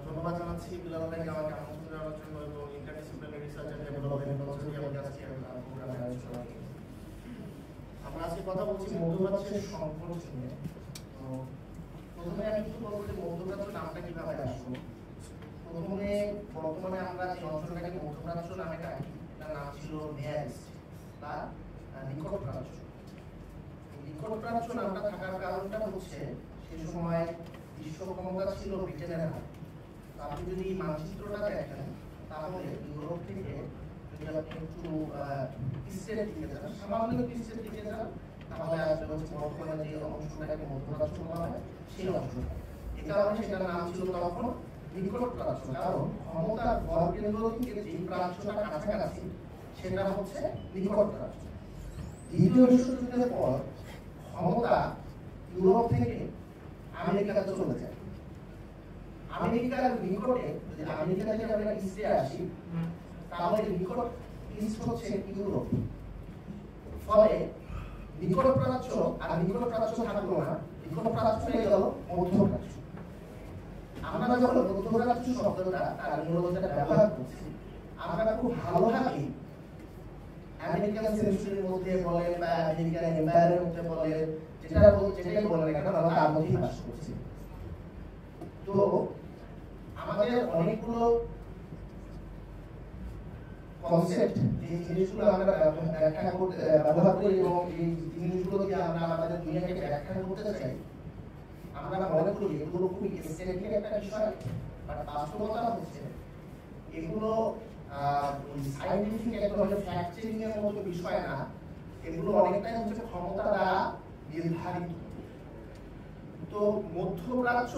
ধন্যবাদ জানাচ্ছি বিলাল ভাইকে আমাকে আমন্ত্রণ জানানোর জন্য এবং ইন্টারডিসিপ্লিনারি রিসার্চ এন্ড ডেভেলপমেন্ট প্রজেক্টে আমাকে আজকে প্রোগ্রামে আয়োজন করা হয়েছে। আমরা আজকে কথা বলছি মধ্যপ্রাচ্যের সংকট নিয়ে। তো প্রথমে আমি একটু বলবো যে মধ্যপ্রাচ্য নামটা কিভাবে আসলো। প্রথমে বর্তমানে আমরা যে অঞ্চলটাকে মধ্যপ্রাচ্য নামে ডাকি তার নাম ছিল নেয়ার ইস্ট বা নিকট প্রাচ্য। নিকট প্রাচ্য নামটা থাকার কারণটা হচ্ছে সেই সময় বিশ্ব ক্ষমতা ছিল ব্রিটেনের হাতে। আপনি যদি মানচিত্রটা দেখেন তাহলে ইউরোপ থেকে যদি আপনি একটু ইস্টের দিকে যান, সামান্য ইস্টের দিকে যান, তাহলে আসলে হচ্ছে বর্তমানে যে অংশটাকে মধ্যপ্রাচ্য বলা হয় সেই অংশটা। এ কারণে সেটার নাম ছিল তখন নিকট প্রাচ্য, কারণ ক্ষমতার ভরকেন্দ্র থেকে যে প্রাচ্যটা কাছাকাছি সেটা হচ্ছে নিকট প্রাচ্য। দ্বিতীয় বিশ্বযুদ্ধের পর ক্ষমতা ইউরোপ থেকে আমেরিকাতে চলে যায়। আমেরিকার নিকটে, যদি আমেরিকা থেকে আমরা ইস্টে আসি তাহলে নিকট ইস্ট হচ্ছে ইউরোপ। ফলে নিকট প্রাচ্য আর নিকট প্রাচ্য থাকলো না, নিকট প্রাচ্য হয়ে গেল মধ্যপ্রাচ্য। আমরা যখন মধ্যপ্রাচ্য শব্দটা তার নিউরোলজিটা ব্যবহার করছি, আমরা খুব ভালোভাবে আমেরিকান সেঞ্চুরির মধ্যে বলেন বা আমেরিকান এম্পায়ারের মধ্যে বলেন, যেটাই বলেন না কেন আমরা তার মধ্যেই বাস করছি। তো আমাদের অনেকগুলো কনসেপ্ট, যে জিনিসগুলো আমরা ব্যবহার করি এবং এই জিনিসগুলো দিয়ে আমরা আমাদের দুনিয়াকে ব্যাখ্যা করতে চাই, আমরা মনে করি এগুলো খুবই এসেনশিয়াল একটা বিষয়, বাট বাস্তবতা হচ্ছে এগুলো সায়েন্টিফিক একটা ধরনের ফ্যাক্ট চেকিং এর মতো বিষয় না, এগুলো অনেকটাই হচ্ছে ক্ষমতা দ্বারা নির্ধারিত। তো মধ্যপ্রাচ্য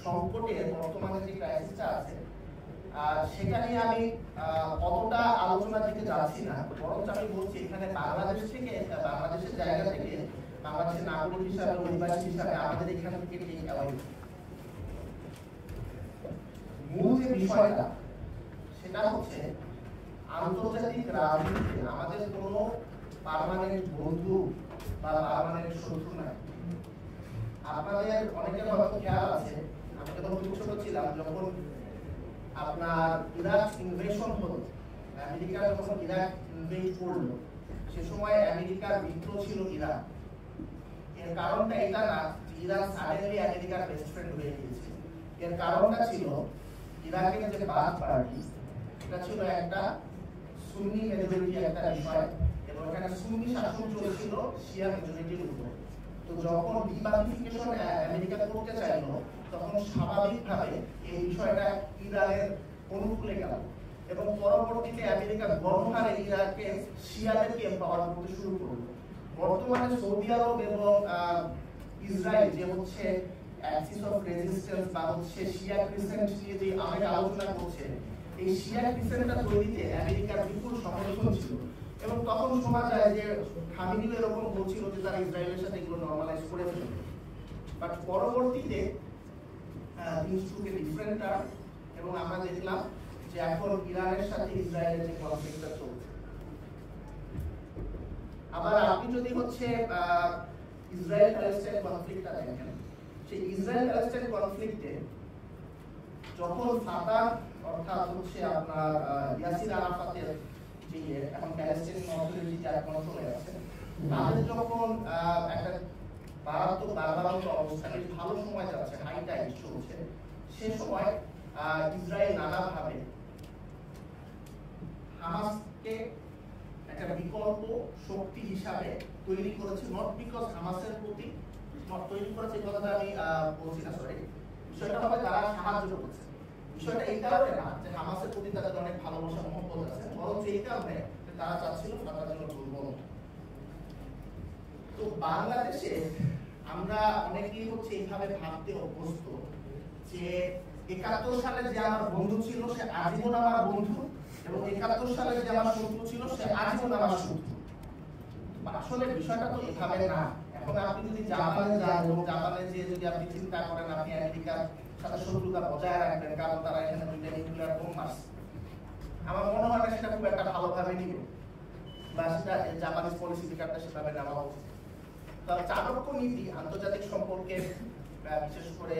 সংকটের বর্তমানে যে ক্রাইসিসটা আছে সেটা নিয়ে আমি অতটা আলোচনা দিতে যাচ্ছি না, বরঞ্চ আমি বলছি এখানে বাংলাদেশ থেকে, বাংলাদেশের জায়গা থেকে, বাংলাদেশের নাগরিক হিসাবে, অধিবাসী হিসাবে আমাদের এখানে থেকে টেক অ্যাওয়ে মূল যে বিষয়টা সেটা হচ্ছে আন্তর্জাতিক রাজনীতিতে আমাদের কোনো পার্মানেন্ট বন্ধু বা পার্মানেন্ট শত্রু নাই। আপনাদের অনেকের হয়তো খেয়াল আছে, আমি যখন ছোট ছিলাম, যখন আপনার ইরাক ইনভেশন হলো, আমেরিকা যখন ইরাক ইনভেড করলো, সে সময় আমেরিকার মিত্র ছিল ইরাক। এর কারণটা এটা না যে ইরাক সাডেনলি আমেরিকার বেস্ট ফ্রেন্ড হয়ে গিয়েছে। এর কারণটা ছিল ইরাকের যে বাথ পার্টি, এটা ছিল একটা সুন্নি মেজরিটি একটা বিষয় এবং এখানে সুন্নি শাসন চলছিল শিয়া মেজরিটির উপর। তো যখন ডিবাথিফিকেশন আমেরিকা করতে চাইলো, তখন স্বাভাবিকভাবে এই বিষয়টা ইরানের অনুকূলে গেল এবং পরবর্তীতে আমেরিকা গণহারে ইরাকে শিয়াদেরকে এম্পাওয়ার করতে শুরু করলো। বর্তমানে সৌদি আরব এবং ইসরায়েল যে হচ্ছে অ্যাক্সিস অফ রেজিস্ট্যান্স বা হচ্ছে শিয়া ক্রিসেন্ট নিয়ে যে আমাদের আলোচনা করছে, এই শিয়া ক্রিসেন্টটা তৈরিতে আমেরিকার বিপুল সমর্থন ছিল এবং তখন শোনা যায় যে খামেনিও এরকম বলছিল যে তারা ইসরায়েলের সাথে এগুলো নরমালাইজ করে ফেলবে। বাট পরবর্তীতে things took a different turn এবং আমরা দেখলাম যে এখন ইরানের সাথে ইসরায়েলের যে কনফ্লিক্টটা চলছে। আবার আপনি যদি হচ্ছে ইসরায়েল প্যালেস্টাইন কনফ্লিক্টটা দেখেন, সেই ইসরায়েল প্যালেস্টাইন কনফ্লিক্টে যখন ফাতাহ অর্থাৎ হচ্ছে আপনার ইয়াসির আরাফাতের যে এখন প্যালেস্টাইন অথরিটি যার কন্ট্রোলে আছে, তাদের যখন একটা বাড়াত্মক বাড়বাড়ন্ত অবস্থা, বেশ ভালো সময় যাচ্ছে, হাই টাইম চলছে, সে সময় ইসরায়েল নানাভাবে হামাসকে একটা বিকল্প শক্তি হিসাবে তৈরি করেছে। নট বিকজ হামাসের প্রতি তৈরি করেছে, এই কথাটা আমি বলছি না, সরি, বিষয়টা হবে তারা সাহায্য করছে। বিষয়টা এই কারণে না যে হামাসের প্রতি তাদের অনেক ভালোবাসা মহব্বত আছে, বরং এই কারণে যে তারা চাচ্ছিল তাদের জন্য দুর্বল। তো বাংলাদেশে আমরা অনেকেই হচ্ছে এইভাবে ভাবতে অভ্যস্ত যে ৭১ সালে যে আমার বন্ধু ছিল সে আজীবন আমার বন্ধু এবং ৭১ সালে যে আমার শত্রু ছিল সে আজীবন আমার শত্রু। আসলে বিষয়টা তো এভাবে না। এখন আপনি যদি জাপানে যান এবং জাপানে যে যদি আপনি চিন্তা করেন আপনি আমেরিকার সাথে শত্রুতা বজায় রাখবেন, কারণ তারা এখানে দুইটা নিউক্লিয়ার বোম মারছে, আমার মনে হয় না সেটা খুব একটা ভালোভাবে নিবে। বা সেটা জাপানিজ পলিসি বিকারটা সেভাবে নেওয়া উচিত। তবে চাণক্য নীতি আন্তর্জাতিক সম্পর্কে বিশেষ করে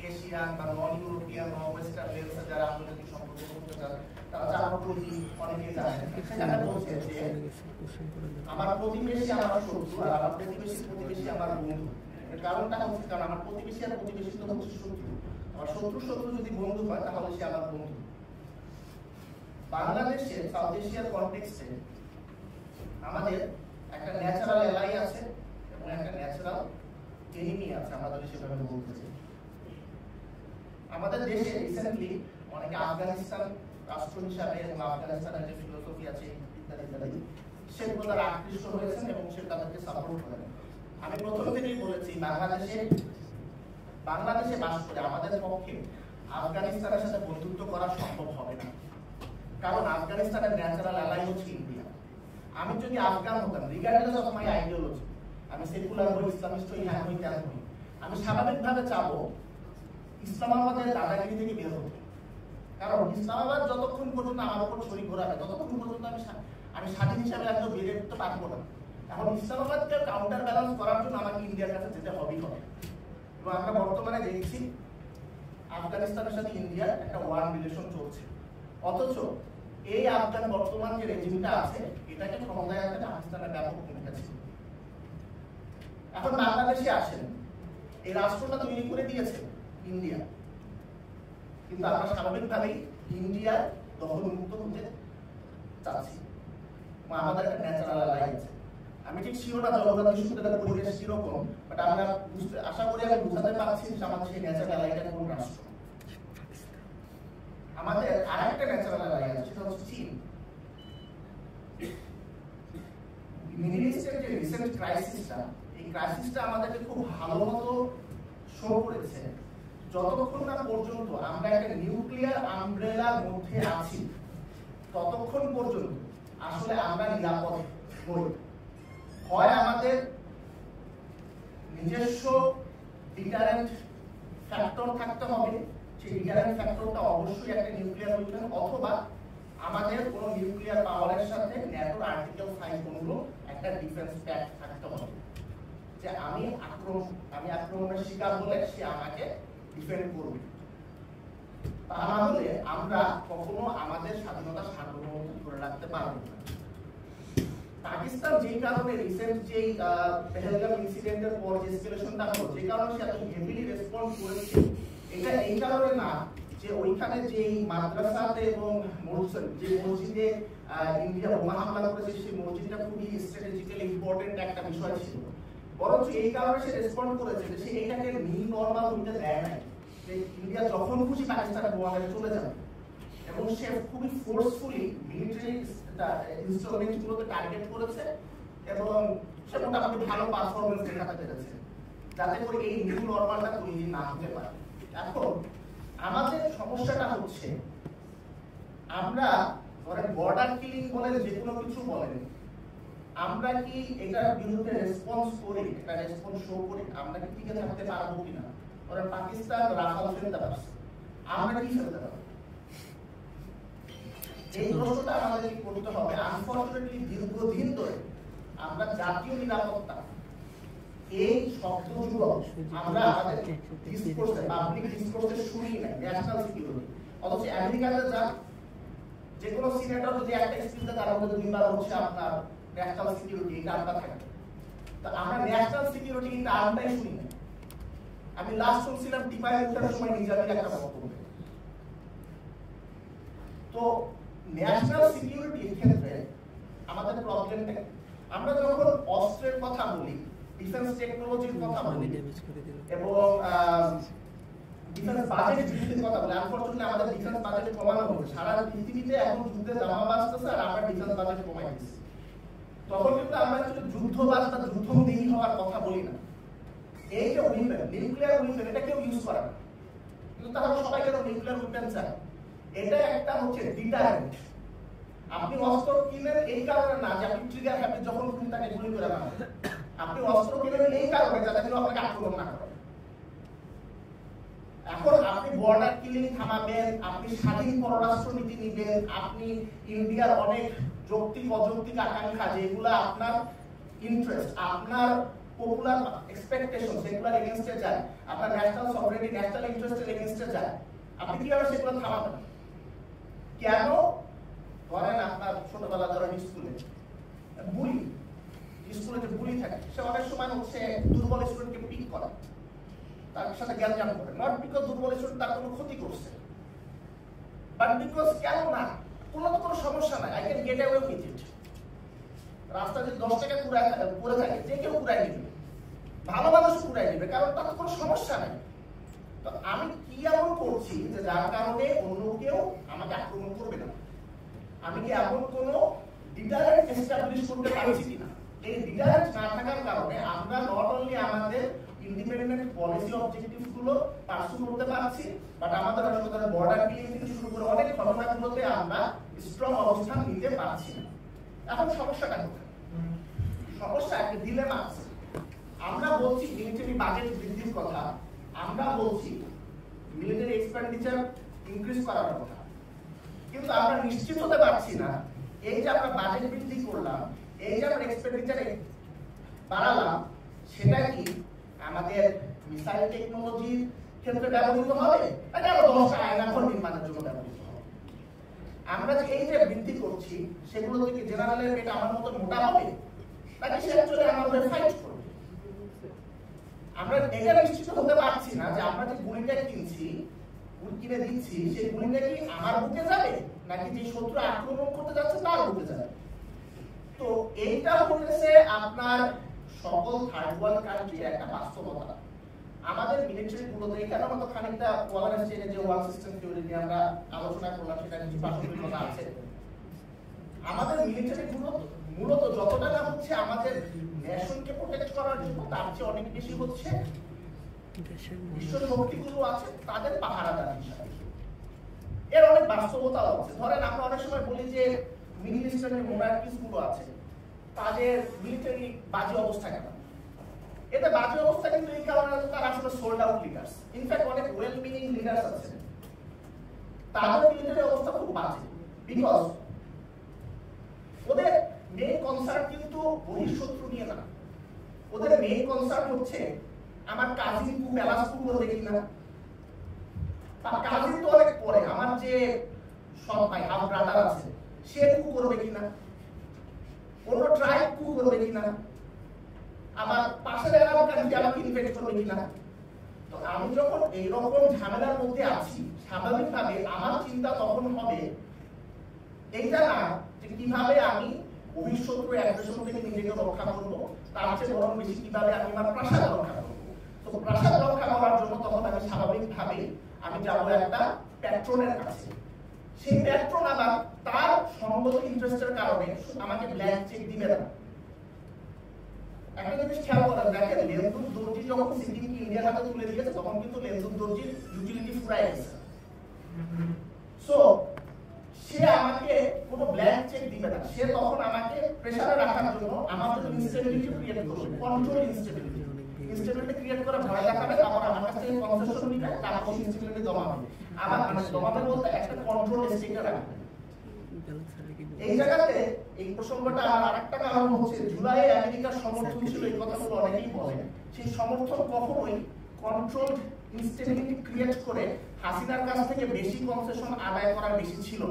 এশিয়ান বা নন ইউরোপিয়ান বা ওয়েস্টার্ন লেভেলে যারা আন্তর্জাতিক সম্পর্ক করতে চান তারা চাণক্য নীতি অনেকেই জানেন। সেখানে বলছে যে আমার প্রতিবেশী আমার শত্রু আর আমার প্রতিবেশী আমার বন্ধু। এর কারণটা হচ্ছে কারণ আমার প্রতিবেশী আর প্রতিবেশী তো হচ্ছে শত্রু, আমার শত্রু যদি বন্ধু হয় তাহলে সে আমার বন্ধু। বাংলাদেশে সাউথ এশিয়ার কনটেক্সটে আমাদের একটা ন্যাচারাল এলাই আছে এবং একটা ন্যাচারাল এনিমি আছে, আমরা যদি সেভাবে বলতে চাই। আমাদের দেশে রিসেন্টলি অনেকে আফগানিস্তান রাষ্ট্র হিসাবে এবং আফগানিস্তানের যে ফিলোসফি আছে ইত্যাদি ইত্যাদি সেগুলো তারা আকৃষ্ট হয়েছেন এবং সে তাদেরকে সাপোর্ট করেন। আমি প্রথম থেকেই বলেছি বাংলাদেশে বাস করে আমাদের পক্ষে আফগানিস্তানের সাথে বন্ধুত্ব করা সম্ভব হবে না, কারণ আফগানিস্তানের ন্যাচারাল অ্যালাই হচ্ছে ইন্ডিয়া। আমি যদি আফগান হতাম, রিগার্ডলেস অফ মাই আইডিওলজি, আমি সেকুলার হই, ইসলামিস্ট হই, হ্যাঁ হই, কেন হই, আমি স্বাভাবিকভাবে চাবো ইসলামাবাদের দাদাগিরি থেকে বের হতে। কারণ ইসলামাবাদ যতক্ষণ পর্যন্ত আমার উপর ছড়ি ঘোরাবে ততক্ষণ পর্যন্ত আমি স্বাধীন হিসাবে একজন বেড়ে উঠতে পারবো না। এখন ইসলামাবাদকে কাউন্টার ব্যালেন্স করার জন্য আমাকে ইন্ডিয়ার কাছে যেতে হবেই হবে। এবং আমরা বর্তমানে দেখছি আফগানিস্তানের সাথে ইন্ডিয়ার একটা ওয়ার রিলেশন চলছে, অথচ এই আফগান বর্তমান যে রেজিমটা আছে এটাকে ক্ষমতায় আনতে পাকিস্তানের ব্যাপক ভূমিকা ছিল। এখন বাংলাদেশে আসেন, এই রাষ্ট্রটা তৈরি করে দিয়েছে ইন্ডিয়া, কিন্তু আমরা স্বাভাবিকভাবেই ইন্ডিয়ার দখলমুক্ত হতে চাচ্ছি। আমাদের একটা ন্যাচারাল এলাই আছে। আমি ঠিক শিওর না জগন্নাথ বিশ্ববিদ্যালয়ের পরিবেশ কিরকম, বাট আমরা আশা করি আমি বুঝাতে পারছি যে আমাদের সেই ন্যাচারাল এলাইটা কোন রাষ্ট্র। আমাদের আরেকটা ন্যাচারাল এলাই আছে, সেটা হচ্ছে চীন। মিডল ইস্টের যে রিসেন্ট ক্রাইসিসটা, এই ক্রাইসিসটা আমাদেরকে খুব ভালো মতো শো করেছে যতক্ষণ না পর্যন্ত আমরা একটা নিউক্লিয়ার আমব্রেলার মধ্যে আছি ততক্ষণ পর্যন্ত আসলে আমরা নিরাপদ নই। হয় আমাদের নিজস্ব ডিটারেন্ট ফ্যাক্টর থাকতে হবে, সেই ডিটারেন্ট ফ্যাক্টরটা অবশ্যই একটা নিউক্লিয়ার ওয়েপন, অথবা আমাদের কোনো নিউক্লিয়ার পাওয়ারের সাথে ন্যাটোর আর্টিকেল 5 অনুগুলো একটা ডিফেন্স প্যাক্ট থাকতে হবে, যে আমি আক্রমণের শিকার হলে সে আমাকে ডিফেন্ড করবে। তা না হলে আমরা কখনো আমাদের স্বাধীনতা সার্বভৌমত্ব ধরে রাখতে পারবো না। পাকিস্তান যেই কারণে রিসেন্ট যেই পেহেলগাম ইনসিডেন্টের পর যে এসকেলেশনটা হলো, যে কারণে সে এত হেভিলি রেসপন্স করেছে, এটা এই কারণে না যে ওইখানে যে মাদ্রাসাতে এবং যে মসজিদে ইন্ডিয়া বোমা হামলা করেছে সেই মসজিদটা খুবই স্ট্র্যাটেজিক্যালি ইম্পর্টেন্ট একটা বিষয় ছিল, বরঞ্চ এই কারণে সে রেসপন্ড করেছে যে সে এটাকে নিউ নরমাল হইতে দেয় নাই, যে ইন্ডিয়া যখন খুশি পাকিস্তানে বোমা মেরে চলে যাবে, এবং সে খুবই ফোর্সফুলি মিলিটারি ইনস্টলমেন্টগুলোকে টার্গেট করেছে এবং সে মোটামুটি ভালো পারফরমেন্স দেখাতে পেরেছে, যাতে করে এই নিউ নরমালটা তৈরি না হতে পারে। এখন আমাদের সমস্যাটা হচ্ছে আমরা ধরেন বর্ডার কিলিং বলেন, যে কোনো কিছু বলেন, আমরা কি এটার বিরুদ্ধে রেসপন্স করি, একটা রেসপন্স শো করি, আমরা কি টিকে থাকতে পারবো কিনা? ধরেন পাকিস্তান রাফাল ফেলতে পারছে, আমরা কি ফেলতে পারবো? এই প্রশ্নটা আমাদের করতে হবে। আনফরচুনেটলি দীর্ঘদিন ধরে আমরা জাতীয় নিরাপত্তা এই শব্দগুলো আমরা আমাদের ডিসকোর্সে, পাবলিক ডিসকোর্সে শুনি না, ন্যাশনাল সিকিউরিটি। অথচ আমেরিকাতে যা যে কোনো সিনেটর যদি একটা স্পিচ দেয় তার মধ্যে দুইবার হচ্ছে আপনার ন্যাশনাল সিকিউরিটি, এই টার্মটা থাকে। তো আমরা ন্যাশনাল সিকিউরিটি এই টার্মটাই শুনি না। আমি লাস্ট শুনছিলাম টিপাই মুখটার সময় নিজামের একটা বক্তব্য। তো ন্যাশনাল সিকিউরিটির ক্ষেত্রে আমাদের প্রবলেমটা, আমরা যখন অস্ত্রের কথা বলি, ডিফেন্স টেকনোলজির কথা বলি এবং ডিফেন্স বাজেট বৃদ্ধির কথা বলি, আনফরচুনেটলি আমাদের ডিফেন্স বাজেট কমানো হচ্ছে। সারা পৃথিবীতে এখন যুদ্ধে দাম বাড়তেছে আর আমরা ডিফেন্স বাজেট কমাই দিচ্ছি। তখন কিন্তু আমরা শুধু যুদ্ধবাজ বা যুদ্ধবিহী হওয়ার কথা বলি না। এই যে উইপেন, নিউক্লিয়ার উইপেন, এটা কেউ ইউজ করে না, কিন্তু তাহলে সবাই কেন নিউক্লিয়ার উইপেন চায়? এটা একটা হচ্ছে ডিটারেন্ট। আপনি অস্ত্র কিনেন এই কারণে না যে আপনি ট্রিগার হ্যাপি যখন খুশি তাকে গুলি করে মারেন, আপনি অস্ত্র কিনেন এই কারণে যাতে কেউ আপনাকে আক্রমণ না করে। এখন আপনি বর্ডার কিলিং থামাবেন, আপনি স্বাধীন পররাষ্ট্রনীতি নেবেন, আপনি ইন্ডিয়ার অনেক যৌক্তিক অযৌক্তিক আকাঙ্ক্ষা যেগুলো আপনার ইন্টারেস্ট, আপনার পপুলার এক্সপেকটেশন সেগুলোর এগেইনস্টে যায়, আপনার ন্যাশনাল সভরেনিটি ন্যাশনাল ইন্টারেস্টের এগেইনস্টে যায়, আপনি কিভাবে সেগুলো থামাবেন? কেন? ধরেন আপনার ছোটবেলা ধরেন স্কুলে বুলি, স্কুলে যে বুলি থাকে সে অনেক সময় হচ্ছে দুর্বল স্টুডেন্টকে পিক করে, তার সাথে জ্ঞান করে, নট বিকজ দুর্বল স্টুডেন্ট তার কোনো ক্ষতি করছে, বাট বিকজ কেন না কোনো সমস্যা নাই, I can get away with it. রাস্তা যদি 10 টাকা পুরে থাকে যে কেউ পুরাই দিবে, ভালো মানুষ পুরাই দিবে, কারণ তার কোনো সমস্যা নাই। তো আমি কি এমন করছি যে যার কারণে অন্য কেউ আমাকে আক্রমণ করবে না? আমি কি এমন কোনো ডিটারেন্ট এস্টাবলিশ করতে পারছি কিনা? এই ডিটারেন্ট না থাকার কারণে আমরা নট অনলি আমাদের ইন্ডিপেন্ডেন্ট পলিসি অবজেক্টিভস গুলো পার্সু করতে পারছি, বাট আমাদের আসলে বর্ডার কিলিং থেকে শুরু করে অনেক ঘটনাগুলোতে আমরা স্ট্রং অবস্থান নিতে পারছি না। এখন সমস্যাটা কোথায়? সমস্যা একটা ডিলেমা আছে। আমরা বলছি মিলিটারি বাজেট বৃদ্ধির কথা, আমরা বলছি মিলিটারি এক্সপেন্ডিচার ইনক্রিজ করার কথা, কিন্তু আমরা নিশ্চিত হতে পারছি না এই যে আমরা বাজেট বৃদ্ধি করলাম, এই যে আমরা এক্সপেন্ডিচার বাড়ালাম, সেটা কি আমাদের মিসাইল টেকনোলজির ক্ষেত্রে ব্যবহৃত হবে নাকি আরো 10টা আয়নাঘর নির্মাণের জন্য ব্যবহৃত হবে? আমরা যে এই যে বৃদ্ধি করছি সেগুলো থেকে জেনারেলের পেট আমার মতো মোটা হবে নাকি সে অ্যাকচুয়ালি আমাদের ফাইট করবে? আমরা এটা নিশ্চিত হতে পারছি না যে আমরা যে গুলিটা কিনে দিচ্ছি সেই গুলিটা কি আমার বুকে যাবে নাকি যে শত্রু আক্রমণ করতে যাচ্ছে তার বুকে যাবে। তো এইটা হচ্ছে আপনার সকল থার্ড ওয়ার্ল্ড কান্ট্রির একটা বাস্তবতা। আমাদের মিলিটারি গুলোতে এখানে আমাদের খানিকটা ওয়ালার স্টেজে যে ওয়ার্ল্ড সিস্টেম থিওরি নিয়ে আমরা আলোচনা করলাম সেটা কিছু প্রাসঙ্গিকতা আছে। আমাদের মিলিটারি গুলো মূলত যতটা না হচ্ছে আমাদের নেশনকে প্রোটেক্ট করার জন্য, তার চেয়ে অনেক বেশি হচ্ছে বিশ্ব শক্তিগুলো আছে তাদের পাহারাদার হিসাবে। এর অনেক বাস্তবতাও আছে। ধরেন আমরা অনেক সময় বলি যে মিডল ইস্টার্নের মোনার্কিস গুলো আছে তাদের মিলিটারি বাজে অবস্থা কেন? এতে বাজে অবস্থা কিন্তু এই কারণে তারা আসলে সোল্ড আউট লিডার্স। ইনফ্যাক্ট অনেক ওয়েল মিনিং লিডার্স আছে তাদের মিলিটারি অবস্থা খুব বাজে, বিকজ ওদের মেইন কনসার্ন কিন্তু বহিঃশত্রু নিয়ে না, ওদের মেইন কনসার্ন হচ্ছে আমার কাজিন কু প্যালাস কু করবে কিনা, কাজিন তো অনেক পরে, আমার যে সৎ ভাই হাফ ব্রাদার আছে সে কু করবে কিনা, অন্য ট্রাইব কু করবে কিনা, আমার পাশের এলাকার কান্ট্রি আমাকে ইনভেট করবে কিনা। তো আমি যখন এইরকম ঝামেলার মধ্যে আছি স্বাভাবিকভাবে আমার চিন্তা তখন হবে এইটা না যে কিভাবে আমি ভবিষ্যৎ অ্যাগ্রেশন থেকে নিজেকে রক্ষা করবো, তার চেয়ে বরং বেশি কিভাবে আমি আমার প্রাসাদ রক্ষা করবো। তো প্রাসাদ রক্ষা করার জন্য তখন আমি স্বাভাবিকভাবে আমি যাবো একটা প্যাট্রনের কাছে। সেই প্যাট্রন আবার তার সঙ্গত ইন্টারেস্টের কারণে আমাকে ব্ল্যাঙ্ক চেক দিবে না। একটা জিনিস খেয়াল করেন, দেখেন লেনদুন দর্জি যখন সিটিকে ইন্ডিয়ার হাতে তুলে দিয়েছে তখন কিন্তু লেনদুন দর্জির ইউটিলিটি ফুরাই গেছে। সো সে আমাকে কোনো ব্ল্যাঙ্ক চেক দিবে না, সে তখন আমাকে প্রেসারে রাখার জন্য আমার জন্য ইনস্টেবিলিটি ক্রিয়েট করবে, কন্ট্রোল ইনস্টেবিলিটি ক্রিয়েট করে ভয় দেখাবে, তারপর আমার কাছ থেকে কনসেশন নিবে, তারপর ইনস্টেবিলিটি জমাবে। আবার মানে জমাবে বলতে একটা কন্ট্রোল স্টেটে রাখবে। এই জায়গাতে এই প্রসঙ্গটা আমার আরেকটা কারণ হচ্ছে জুলাইয়ে আমেরিকার সমর্থন ছিল, এই কথাগুলো অনেকেই বলেন, সেই সমর্থন কখনোই কন্ট্রোল ইনস্টেবিলিটি ক্রিয়েট করে হাসিনার কাছ থেকে বেশি কনসেশন আদায় করার বেশি ছিল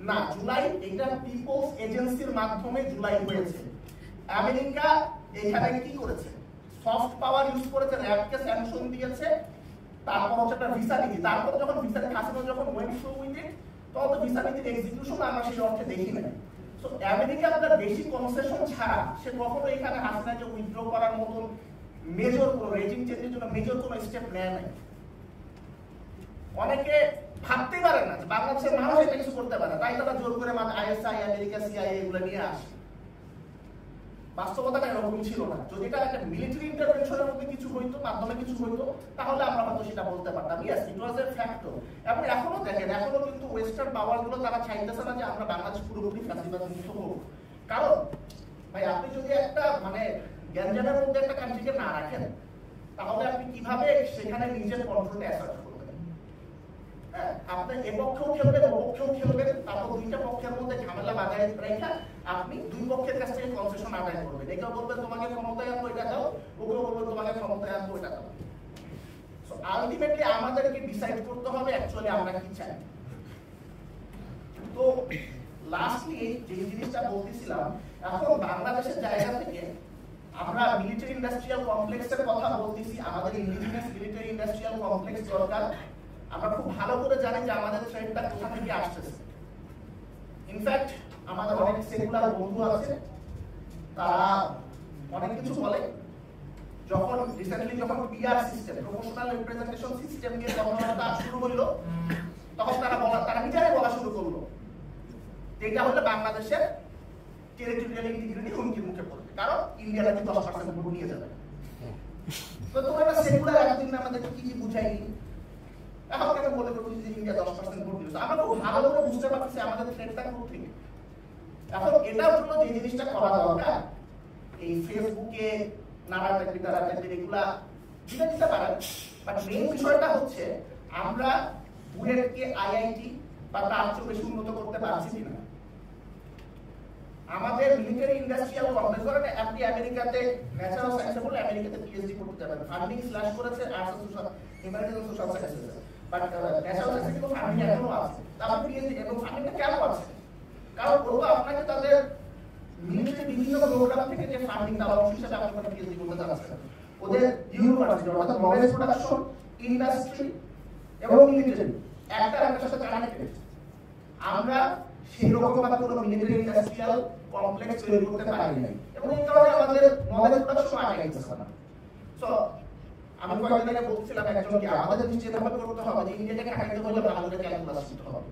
না। জুলাই এটা পিপলস এজেন্সির মাধ্যমে জুলাই হয়েছে। আমেরিকা এখানে কি করেছে? সফট পাওয়ার ইউজ করেছে, র্যাবকে স্যাংশন দিয়েছে, তারপর হচ্ছে একটা ভিসা নীতি, তারপর যখন ভিসা হাসিনা যখন ওয়েন্ট থ্রু উইথ ইট তখন তো ভিসা নীতির এক্সিকিউশন আমরা সেই অর্থে দেখি না। সো আমেরিকা আপনার বেশি কনসেশন ছাড়া সে কখনো এখানে হাসিনাকে উইথড্র করার মতন মেজর কোনো রেজিম চেঞ্জের জন্য মেজর কোনো স্টেপ নেয় নাই। অনেকে ভাবতে পারে না যে বাংলাদেশের মানুষ এটা কিছু করতে পারে, তাই তারা জোর করে আইএসআই আমেরিকা সিআইএ এগুলো নিয়ে আসে। বাস্তবতাটা এরকম ছিল না। যদি এটা একটা মিলিটারি ইন্টারভেনশনের মধ্যে কিছু হইতো, মাধ্যমে কিছু হইতো, তাহলে আমরা হয়তো সেটা বলতে পারতাম। ইয়েস, ইট ওয়াজ এ ফ্যাক্টর। এবং এখনো দেখেন, এখনো কিন্তু ওয়েস্টার্ন পাওয়ার গুলো তারা চাইতেছে না যে আমরা বাংলাদেশ পুরোপুরি ফ্যাসিবাদ মুক্ত হবো। কারণ ভাই আপনি যদি একটা মানে গ্যাঞ্জামের মধ্যে একটা কান্ট্রিকে না রাখেন তাহলে আপনি কিভাবে সেখানে নিজের কন্ট্রোলটা অ্যাসার্ট করবেন? আপনি এপক্ষেও খেলবেন ওপক্ষেও খেলবেন, তারপর দুইটা পক্ষের মধ্যে ঝামেলা বাজায় রেখে আপনি দুই পক্ষের কাছ থেকে কনসেশন আদায় করবেন। একেও বলবেন তোমাকে ক্ষমতায় আনবো এটা দাও, ওকেও বলবেন তোমাকে ক্ষমতায় আনবো এটা দাও। সো আলটিমেটলি আমাদেরকে ডিসাইড করতে হবে অ্যাকচুয়ালি আমরা কি চাই। তো লাস্টলি যে জিনিসটা বলতেছিলাম, এখন বাংলাদেশের জায়গা থেকে আমরা মিলিটারি ইন্ডাস্ট্রিয়াল কমপ্লেক্সের কথা বলতেছি, আমাদের ইন্ডিজিনাস মিলিটারি ইন্ডাস্ট্রিয়াল কমপ্লেক্স দরকার। আমরা খুব ভালো করে জানি যে আমাদের থ্রেটটা কোথা থেকে আসছে। ইনফ্যাক্ট আমাদের অনেক সেকুলার বন্ধু আছে, তারা অনেক কিছু বলে। যখন রিসেন্টলি যখন PR system, proportional representation system নিয়ে কথাবার্তা শুরু হলো, তখন তারা নিজেরাই বলা শুরু করলো এটা হলে বাংলাদেশের টেরিটোরিয়াল ইন্টিগ্রিটি হুমকির মুখে পড়বে, কারণ ইন্ডিয়া নাকি 10% ভোট নিয়ে যাবে। তো তোমরা একটা সেকুলার এতদিন আমাদের কি কি বুঝাইনি, এখন কেন বলে করছি যে ইন্ডিয়া 10% ভোট দিয়েছে? আমরা খুব ভালো করে বুঝতে পারছি আমাদের থ্রেটটা কোথা থেকে। এখন এটার জন্য যে জিনিসটা করা দরকার, এই ফেসবুকে নাড়াটাকি তাড়াতাড়ি এগুলা দিতে পারেন, বাট মেইন বিষয়টা হচ্ছে আমরা বুয়েটকে আইআইটি বা তার চেয়ে বেশি উন্নত করতে পারছি কিনা। আমাদের মিলিটারি ইন্ডাস্ট্রিয়াল কমপ্লেক্স করেন, আপনি আমেরিকাতে ন্যাচারাল সায়েন্সে বলে আমেরিকাতে পিএইচডি করতে যাবেন, ফান্ডিং স্ল্যাশ করেছে arts and social humanities and social sciences, but natural সায়েন্সে কিন্তু ফান্ডিং এখনো আছে। তারপর পিএইচডি এবং ফান্ডিংটা কেন আছে? কারণ ওরা আপনাকে তাদের মিলিটারি বিভিন্ন প্রোগ্রাম থেকে যে ফান্ডিং দেওয়া অংশ হিসেবে আপনি কোনো পিএইচডি করতে যাচ্ছেন, ওদের ইউনিভার্সিটি অর্থাৎ নলেজ প্রোডাকশন, ইন্ডাস্ট্রি এবং মিলিটারি একটা সাথে কানেক্টেড। আমরা সেই রকম ভাবে কোনো মিলিটারি ইন্ডাস্ট্রিয়াল কমপ্লেক্স তৈরি করতে পারি নাই, এবং এই কারণে আমাদের নলেজ প্রোডাকশন আগাইতেছে না। সো আমি কয়েকদিন আগে বলছিলাম একজনকে, আমাদের যেভাবে করতে হবে যে ইন্ডিয়াকে খাটাইতে হলে ভালো করে ক্যালকুলাস করতে হবে,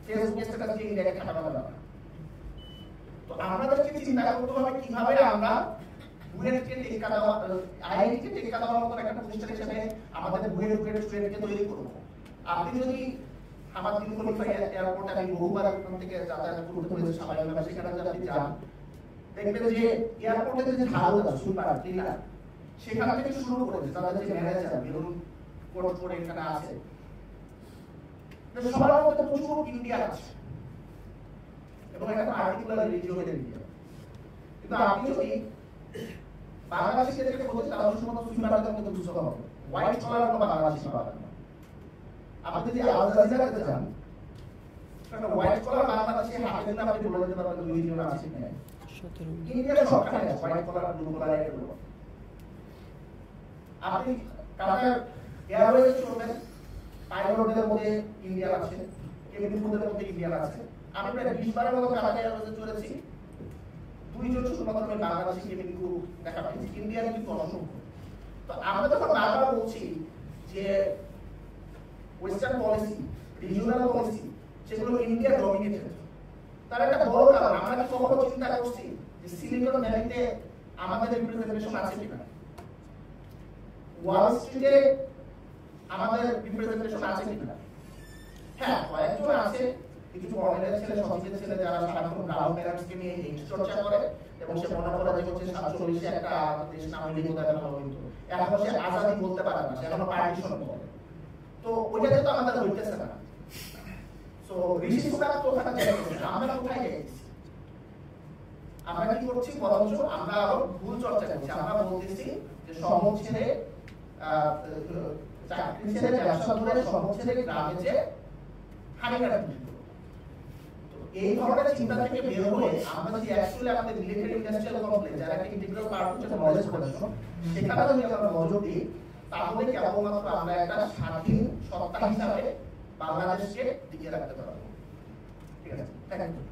ফেসবুক স্ট্যাটাস দিয়ে ইন্ডিয়াকে খাটানো যাবে না। তো আমাদেরকে চিন্তা করতে হবে কিভাবে আমরা বুয়েটকে টেক্কা দেওয়া, আইআইটিকে টেক্কা দেওয়ার মতো একটা প্রতিষ্ঠান হিসেবে আমাদের বুয়েট স্টুডেন্টকে তৈরি করবো। আপনি যদি আমার দিন কোয়ালিফাই এয়ারপোর্টে আমি বহুবার ওখান থেকে যাতায়াত করতে হয়েছে স্বাভাবিকভাবে, সেখানে যদি আপনি যান দেখবেন যে এয়ারপোর্টে যে ঝাড়ুদার সুপার ক্লিনার সেখান থেকে শুরু করে তাদের যে ম্যানেজার বেরুন কোর্ট করে এখানে আছে, সবার মধ্যে প্রচুর ইন্ডিয়ান আছে এবং একটা পার্টিকুলার রিজিয়নের ইন্ডিয়া। কিন্তু আপনি যদি বাংলাদেশিদেরকে বলতে তাহলে শুধুমাত্র সুপারদের মধ্যে বুঝতে হবে, হোয়াইট কলার কোনো বাংলাদেশি পাবেন না। আপনি যদি আল জাজিরাতে যান, একটা হোয়াইট কলার বাংলাদেশি হাতে দিলে আপনি বলে দিতে পারবেন 2 জন আছে কিনা। ইন্ডিয়াতে সবখানে আছে হোয়াইট কলার, ব্লু কলার এগুলো। আপনি কাতার এয়ারওয়েজে চলবেন, পাইলটদের মধ্যে ইন্ডিয়ান আছে, কেবিন ক্রুদের মধ্যে ইন্ডিয়ান আছে। আমি প্রায় 20 বারের মতো কাতার এয়ারওয়েজে চলেছি, 2 জন শুধুমাত্র আমি বাংলাদেশি কেবিন ক্রু দেখা পেয়েছি, ইন্ডিয়ান কিন্তু অসংখ্য। তো আমরা যখন বারবার বলছি যে ওয়েস্টার্ন পলিসি, রিজিওনাল পলিসি, সেগুলো ইন্ডিয়া ডমিনেটেড, তার একটা বড় কারণ আমরা কি কখনো চিন্তা করছি যে সিলিকন ভ্যালিতে আমাদের রিপ্রেজেন্টেশন আছে কিনা, ওয়াল স্ট্রিটে আমাদের রিপ্রেজেন্টেশন আছে কিনা। হ্যাঁ, কয়েকজন আছে, কিছু কর্নেলের ছেলে, সচিবের ছেলে, যারা সাধারণ গ্রাউন্ড প্যারেন্টসকে নিয়ে হেড চর্চা করে এবং সে মনে করে যে হচ্ছে 47 একটা দেশ নাম লিখে দেওয়া ভালো হতো, এখন সে আজাদি বলতে পারে না, সে এখন পার্টিশন বলে। তো ওইটাতে তো আমাদের হইতেছে না। সো ঋষি সুনাক তো ওখানে যাইতেছে, আমরা কোথায় যাইতেছি? আমরা কি করছি? বরঞ্চ আমরা আরো ভুল চর্চা করছি। আমরা বলতেছি যে শহর ছেড়ে চাকরি ছেড়ে ব্যবসা করে শহর ছেড়ে গ্রামে যে হানিকারক। এই ধরনের চিন্তা থেকে বের হয়ে আমরা যদি অ্যাকচুয়ালি আমাদের মিলিটারি ইন্ডাস্ট্রিয়াল কমপ্লেক্স, যারা একটা ইন্টিগ্রাল পার্ট হচ্ছে নলেজ প্রোডাকশন, সেখানে যদি আমরা নজর দিই, তাহলে কেবলমাত্র আমরা একটা স্বাধীন সত্তা হিসাবে বাংলাদেশকে টিকিয়ে রাখতে পারবো। ঠিক আছে, থ্যাংক ইউ।